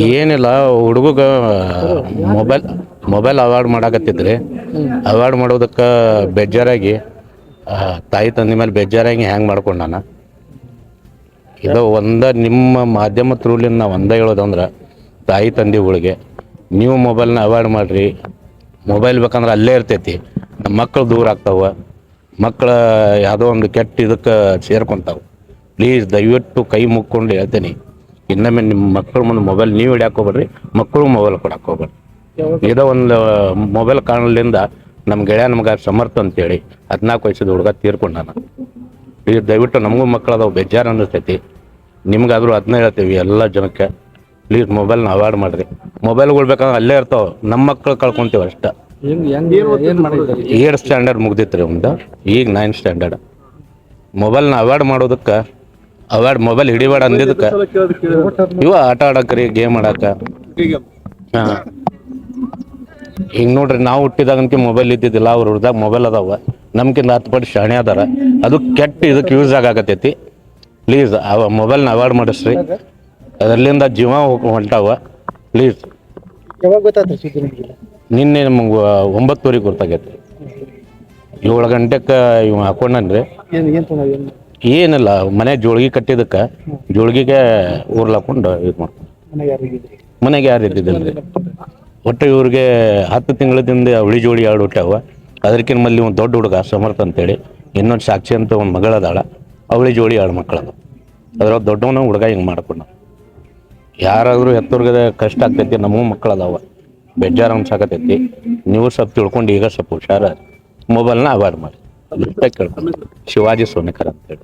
ಏನಿಲ್ಲ ಹುಡುಗ mobile mobile avoid ಮಾಡಾಕತ್ತಿದ್ರಿ. Avoid ಮಾಡೋದಕ್ಕೆ ಬೇಜಾರಾಗಿ ತಾಯಿ ತಂದೆ ಮೇಲೆ ಬೇಜಾರಾಗಿ ಹ್ಯಾಂಗ್ ಮಾಡ್ಕೊಂಡಾನ. ಇದು ನಿಮ್ಮ ಮಾಧ್ಯಮ ಥ್ರೂಲಿಂದ ನಾವು ಒಂದೇ ಹೇಳೋದಂದ್ರೆ ತಾಯಿ ತಂದೆಗಳಿಗೆ ನೀವು ಮೊಬೈಲ್ನ ಅವಾಯ್ಡ್ ಮಾಡಿರಿ. ಮೊಬೈಲ್ ಬೇಕಂದ್ರೆ ಅಲ್ಲೇ ಇರ್ತೈತಿ. ನಮ್ಮ ಮಕ್ಕಳು ದೂರ ಆಗ್ತಾವೆ. ಮಕ್ಕಳು ಯಾವುದೋ ಒಂದು ಕೆಟ್ಟ ಇದಕ್ಕೆ ಸೇರ್ಕೊತಾವೆ. ಪ್ಲೀಸ್ ದಯವಿಟ್ಟು ಕೈ ಮುಕ್ಕೊಂಡು ಹೇಳ್ತೇನೆ, ಇನ್ನೊಮ್ಮೆ ನಿಮ್ಮ ಮಕ್ಕಳು ಮುಂದೆ ಮೊಬೈಲ್ ನೀವು ಹಿಡಿಯಾಕೆ ಹೋಗ್ಬೇಡ್ರಿ, ಮಕ್ಕಳು ಮೊಬೈಲ್ ಕೊಡಕ್ಕೆ ಹೋಗ್ಬೇಡ್ರಿ. ಇದೋ ಒಂದು ಮೊಬೈಲ್ ಕಾರಣದಿಂದ ನಮ್ಮ ಗೆಳೆಯ ನಮ್ಗೆ ಸಮರ್ಥ ಅಂತೇಳಿ 14 ವರ್ಷದ ಹುಡುಗ ತೀರ್ಕೊಂಡಾನ. ಈಗ ದಯವಿಟ್ಟು ನಮಗೂ ಮಕ್ಕಳು ಅದಾವೆ, ಬೇಜಾರು ಅನ್ನಿಸ್ತೈತಿ. ನಿಮ್ಗಾದ್ರೂ ಅದನ್ನ ಹೇಳ್ತೀವಿ ಎಲ್ಲ ಜನಕ್ಕೆ, ಪ್ಲೀಸ್ ಮೊಬೈಲ್ನ ಅವಾಯ್ಡ್ ಮಾಡಿರಿ. ಮೊಬೈಲ್ಗಳು ಬೇಕಂದ್ರೆ ಅಲ್ಲೇ ಇರ್ತಾವೆ, ನಮ್ಮ ಮಕ್ಕಳು ಕಳ್ಕೊತೀವಿ ಅಷ್ಟೇ. 8th ಸ್ಟ್ಯಾಂಡರ್ಡ್ ಮುಗ್ದಿತ್ತು ರೀ ಒಂದು, ಈಗ 9th ಸ್ಟ್ಯಾಂಡರ್ಡ್. ಮೊಬೈಲ್ನ ಅವಾಯ್ಡ್ ಮಾಡೋದಕ್ಕೆ ಮೊಬೈಲ್ ಹಿಡಿಬೇಡ ಅಂದಿದ್ದಕ್ಕೆ ಇವ ಆಟ ಆಡಕ್ರಿ, ಗೇಮ್ ಆಡಕ್ಕೆ. ಹಾಂ, ಈಗ ನೋಡ್ರಿ, ನಾವು ಹುಟ್ಟಿದಾಗಂತ ಮೊಬೈಲ್ ಇದ್ದಿದ್ದಿಲ್ಲ. ಅವ್ರು ಹುಡ್ದಾಗ ಮೊಬೈಲ್ ಅದಾವ, ನಮ್ಗಿಂತ 10 ಪಟ್ಟು ಶಾಣೆ ಅದಾರ. ಅದು ಕೆಟ್ಟ ಇದಕ್ಕೆ ಯೂಸ್ ಆಗಕತ್ತೈತಿ. ಪ್ಲೀಸ್ ಮೊಬೈಲ್ನ ಅವಾಯ್ಡ್ ಮಾಡಿಸ್ರಿ, ಅದರಲ್ಲಿಂದ ಜೀವ ಹೊಂಟಾವ. ಪ್ಲೀಸ್. ಯಾವಾಗ ಗೊತ್ತಾಯ್ತು ನಿನ್ನೆ ನಮಗೆ 9:00 ಗೊತ್ತಾಗೈತಿ. 7 ಗಂಟೆಗೆ ಇವ ಹಾಕೊಂಡನ್ರಿ. ಏನಿಲ್ಲ, ಮನೆ ಜೋಳಿಗೆ ಕಟ್ಟಿದಕ್ಕೆ ಜೋಳಿಗೆಗೆ ಊರ್ಲಾಕೊಂಡು ಇದು ಮಾಡ್ಕೊಂಡು ಮನೆಗೆ ಯಾರು ಇದ್ದಿದ್ದಿಲ್ಲ. ಒಟ್ಟು ಇವ್ರಿಗೆ 10 ತಿಂಗಳದಿಂದ ಅವಳಿ ಜೋಡಿ 2 ಹುಟ್ಟಾವ. ಅದಕ್ಕಿಂತ ಮಲ್ಲಿ ಒಂದು ದೊಡ್ಡ ಹುಡುಗ ಸಮರ್ಥ ಅಂತೇಳಿ, ಇನ್ನೊಂದು ಸಾಕ್ಷಿ ಅಂತ ಒಂದು ಮಗಳದಾಳ. ಅವಳಿ ಜೋಡಿ 2 ಮಕ್ಕಳದು. ಅದ್ರೊಳಗೆ ದೊಡ್ಡವನ ಹುಡುಗ ಹಿಂಗೆ ಮಾಡ್ಕೊಂಡು ಯಾರಾದರೂ ಹೆತ್ತೋರ್ಗದೆ ಕಷ್ಟ ಆಗ್ತೈತಿ. ನಮಗೂ ಮಕ್ಕಳದಾವ, ಬೇಜಾರು ಅನ್ಸಾಕತೈತಿ. ನೀವು ಸ್ವಲ್ಪ ತಿಳ್ಕೊಂಡು ಈಗ ಸ್ವಲ್ಪ ಹುಷಾರ ಮೊಬೈಲ್ನ ಅವಾಯ್ಡ್ ಮಾಡಿ. ಕೇಳ್ಕೊಂಡು ಶಿವಾಜಿ ಸೋನೇಕರ್ ಅಂತೇಳಿ.